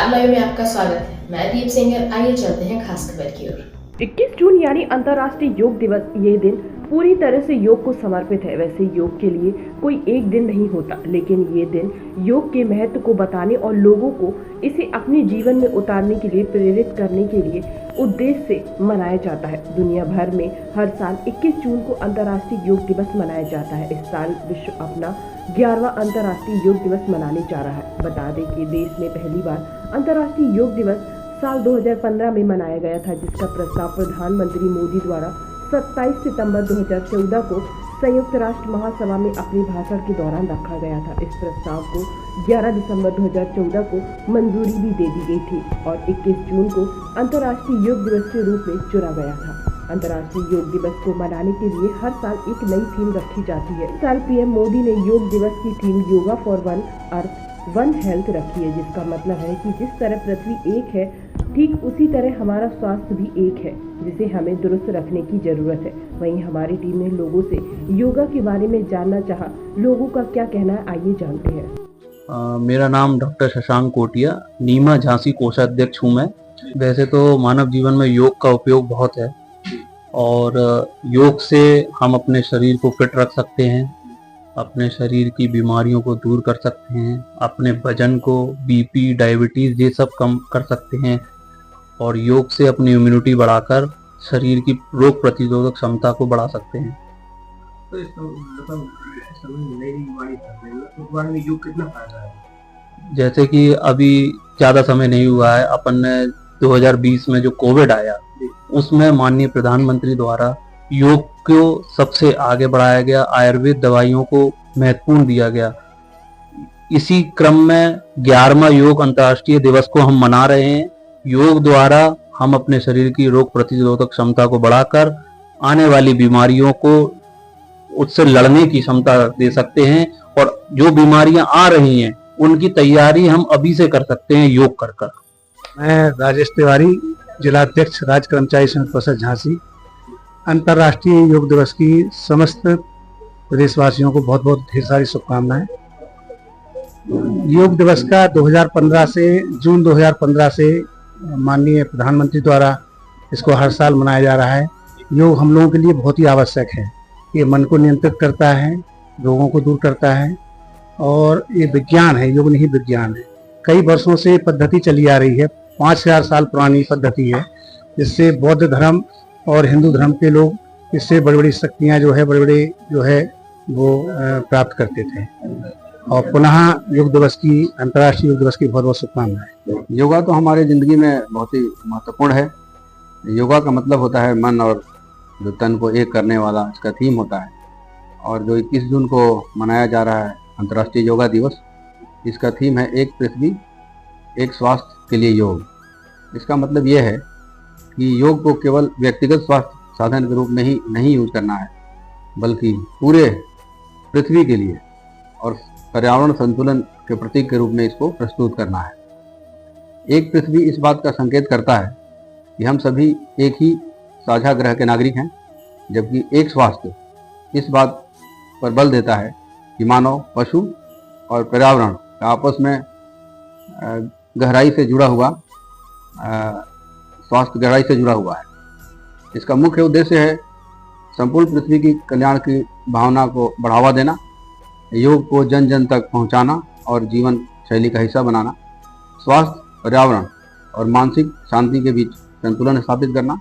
Star live में आपका स्वागत है। मैं दीप सिंगर। आइए चलते हैं खास खबर की ओर। 21 जून यानी अंतर्राष्ट्रीय योग दिवस। ये दिन पूरी तरह से योग को समर्पित है। वैसे योग के लिए कोई एक दिन नहीं होता, लेकिन ये दिन योग के महत्व को बताने और लोगों को इसे अपने जीवन में उतारने के लिए प्रेरित करने के लिए उद्देश्य से मनाया जाता है। दुनिया भर में हर साल 21 जून को अंतर्राष्ट्रीय योग दिवस मनाया जाता है। इस साल विश्व अपना 11वां अंतर्राष्ट्रीय योग दिवस मनाने जा रहा है। बता दें कि देश में पहली बार अंतर्राष्ट्रीय योग दिवस साल 2015 में मनाया गया था, जिसका प्रस्ताव प्रधानमंत्री मोदी द्वारा 27 सितंबर 2014 को संयुक्त राष्ट्र महासभा में अपने भाषण के दौरान रखा गया था। इस प्रस्ताव को 11 दिसंबर 2014 को मंजूरी भी दे दी गई थी और 21 जून को अंतर्राष्ट्रीय योग दिवस के रूप में चुना गया था। अंतर्राष्ट्रीय योग दिवस को मनाने के लिए हर साल एक नई थीम रखी जाती है। इस साल पीएम मोदी ने योग दिवस की theme yoga for one earth one health रखी है, जिसका मतलब है कि जिस तरह पृथ्वी एक है, ठीक उसी तरह हमारा स्वास्थ्य भी एक है, जिसे हमें दुरुस्त रखने की जरूरत है। वहीं हमारी टीम ने लोगों से योगा के बारे में जानना चाहा। लोगों का क्या कहना है, आइए जानते हैं। मेरा नाम डॉक्टर शशांक कोटिया, नीमा झांसी कोषाध्यक्ष हूँ मैं। वैसे तो मानव जीवन में योग का उपयोग बहुत है और योग से हम अपने शरीर को फिट रख सकते हैं, अपने शरीर की बीमारियों को दूर कर सकते हैं, अपने वजन को, बीपी, डायबिटीज ये सब कम कर सकते हैं और योग से अपनी इम्यूनिटी बढ़ाकर शरीर की रोग प्रतिरोधक क्षमता को बढ़ा सकते हैं। तो में योग कितना फायदा है? जैसे कि अभी ज़्यादा समय नहीं हुआ है, अपन ने 2020 में जो कोविड आया उसमें माननीय प्रधानमंत्री द्वारा योग को सबसे आगे बढ़ाया गया, आयुर्वेद दवाइयों को महत्वपूर्ण दिया गया। इसी क्रम में 11वां योग अंतर्राष्ट्रीय दिवस को हम मना रहे हैं। योग द्वारा हम अपने शरीर की रोग प्रतिरोधक क्षमता को बढ़ाकर आने वाली बीमारियों को उससे लड़ने की क्षमता दे सकते हैं और जो बीमारियां आ रही हैं उनकी तैयारी हम अभी से कर सकते हैं योग कर कर। मैं राजेश तिवारी, जिलाध्यक्ष राज्य कर्मचारी संघ परिषद झांसी। अंतर्राष्ट्रीय योग दिवस की समस्त प्रदेशवासियों को बहुत बहुत ढेर सारी शुभकामनाएं। योग दिवस का 2015 से जून 2015 से माननीय प्रधानमंत्री द्वारा इसको हर साल मनाया जा रहा है। योग हम लोगों के लिए बहुत ही आवश्यक है। ये मन को नियंत्रित करता है, रोगों को दूर करता है और ये विज्ञान है, योग नहीं विज्ञान है। कई वर्षों से पद्धति चली आ रही है, 5000 साल पुरानी पद्धति है, जिससे बौद्ध धर्म और हिंदू धर्म के लोग इससे बड़ी बड़ी शक्तियाँ जो है वो प्राप्त करते थे। और पुनः योग दिवस की, अंतर्राष्ट्रीय योग दिवस की बहुत बहुत शुभकामनाएं। योगा तो हमारे जिंदगी में बहुत ही महत्वपूर्ण है। योगा का मतलब होता है मन और जो तन को एक करने वाला, इसका थीम होता है। और जो 21 जून को मनाया जा रहा है अंतर्राष्ट्रीय योगा दिवस, इसका थीम है एक पृथ्वी एक स्वास्थ्य के लिए योग। इसका मतलब यह है कि योग को केवल व्यक्तिगत स्वास्थ्य साधन के रूप में ही नहीं यूज करना है, बल्कि पूरे पृथ्वी के लिए और पर्यावरण संतुलन के प्रतीक के रूप में इसको प्रस्तुत करना है। एक पृथ्वी इस बात का संकेत करता है कि हम सभी एक ही साझा ग्रह के नागरिक हैं, जबकि एक स्वास्थ्य इस बात पर बल देता है कि मानव, पशु और पर्यावरण का आपस में गहराई से जुड़ा हुआ स्वास्थ्य गहराई से जुड़ा हुआ है। इसका मुख्य उद्देश्य है संपूर्ण पृथ्वी की कल्याण की भावना को बढ़ावा देना, योग को जन जन तक पहुंचाना और जीवन शैली का हिस्सा बनाना, स्वास्थ्य, पर्यावरण और मानसिक शांति के बीच संतुलन स्थापित करना,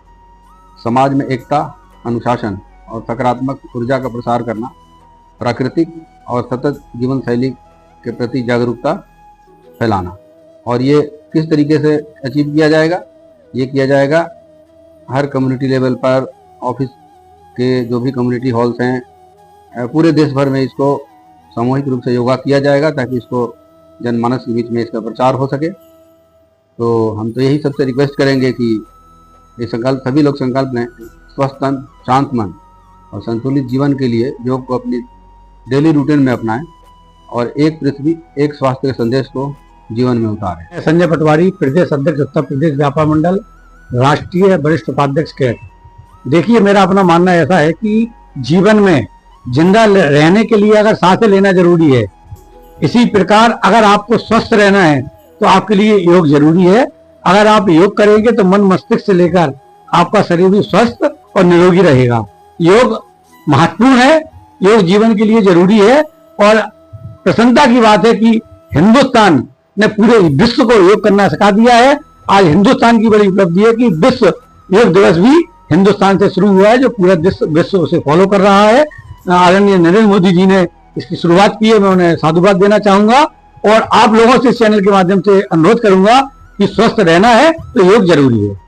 समाज में एकता, अनुशासन और सकारात्मक ऊर्जा का प्रसार करना, प्राकृतिक और सतत जीवन शैली के प्रति जागरूकता फैलाना। और ये किस तरीके से अचीव किया जाएगा? ये किया जाएगा हर कम्युनिटी लेवल पर, ऑफिस के जो भी कम्युनिटी हॉल्स हैं, पूरे देश भर में इसको सामूहिक रूप से योगा किया जाएगा ताकि इसको जनमानस के बीच में इसका प्रचार हो सके। तो हम तो यही सबसे रिक्वेस्ट करेंगे कि ये संकल्प, सभी लोग संकल्प लें, स्वस्थ तन, शांत मन और संतुलित जीवन के लिए योग को अपनी डेली रूटीन में अपनाएं और एक पृथ्वी एक स्वास्थ्य के संदेश को जीवन में उतारें। संजय पटवारी, प्रदेश अध्यक्ष उत्तर प्रदेश व्यापार मंडल, राष्ट्रीय वरिष्ठ उपाध्यक्ष कैट। देखिए, मेरा अपना मानना ऐसा है कि जीवन में जिंदा रहने के लिए अगर सांसें लेना जरूरी है, इसी प्रकार अगर आपको स्वस्थ रहना है तो आपके लिए योग जरूरी है। अगर आप योग करेंगे तो मन मस्तिष्क से लेकर आपका शरीर भी स्वस्थ और निरोगी रहेगा। योग महत्वपूर्ण है, योग जीवन के लिए जरूरी है। और प्रसन्नता की बात है कि हिंदुस्तान ने पूरे विश्व को योग करना सिखा दिया है। आज हिंदुस्तान की बड़ी उपलब्धि है कि विश्व योग दिवस भी हिंदुस्तान से शुरू हुआ है, जो पूरा विश्व उसे फॉलो कर रहा है। आदरणीय नरेंद्र मोदी जी ने इसकी शुरुआत की है, मैं उन्हें साधुवाद देना चाहूंगा। और आप लोगों से इस चैनल के माध्यम से अनुरोध करूंगा कि स्वस्थ रहना है तो योग जरूरी है।